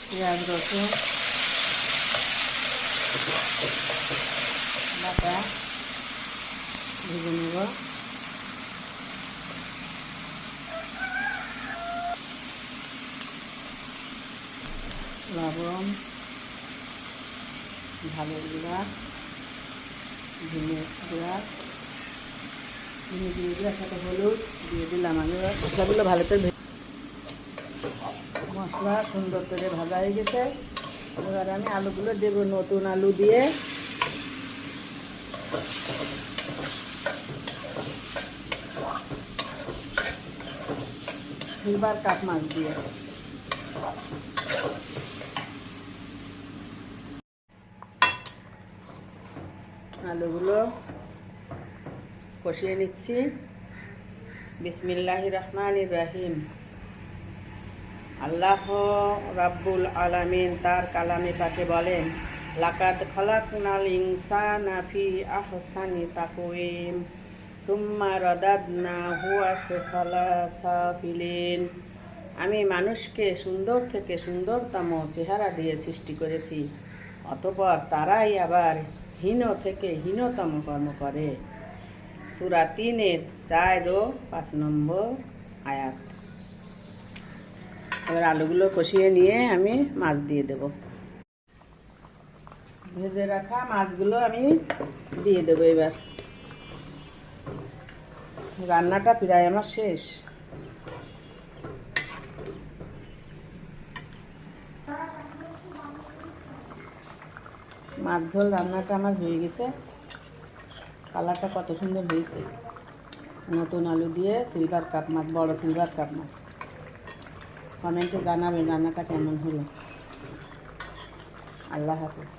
পেঁয়াজ রসুন বাটা ভেজে নেব। লবণ, ঝালের গুঁড়া, ধনে গুঁড়া, দিয়ে সাথে হলুদ দিয়ে দিলাম। আমি মশলাগুলো ভালো করে মশলা সুন্দর করে ভাজা হয়ে গেছে। এবার আমি আলুগুলো দেবো, নতুন আলু দিয়ে সিলভার কাপ মাছ দিয়ে আলুগুলো কষিয়ে নিচ্ছি। বিসমিল্লাহির রহমানির রহিম। আল্লাহ রাব্বুল আলামিন তার কালামে পাকে বলেন, লাকাদ খালাকনাল ইনসানা ফি আহসানি তাকওয়িম সুম্মা রাদাদনাহু আসফালা সাফিলিন। আমি মানুষকে সুন্দর থেকে সুন্দরতম চেহারা দিয়ে সৃষ্টি করেছি, অতঃপর তারাই আবার হীন থেকে হীনতম কর্ম করে। সূরা ৩-এর ৪ ও ৫ নম্বর আয়াত। এবার আলুগুলো কষিয়ে নিয়ে আমি মাছ দিয়ে দেব। ভেজে রাখা মাছগুলো আমি দিয়ে দেবো। এবার রান্নাটা প্রায় আমার শেষ। মাছ ঝোল রান্নাটা আমার হয়ে গেছে। কালারটা কত সুন্দর হয়েছে। নতুন আলু দিয়ে সিলভার কাপ মাছ, বড় সিলভার কাপ মাছ। কমেন্টে জানাবেন রান্নাটা কেমন হলো। আল্লাহ হাফেজ।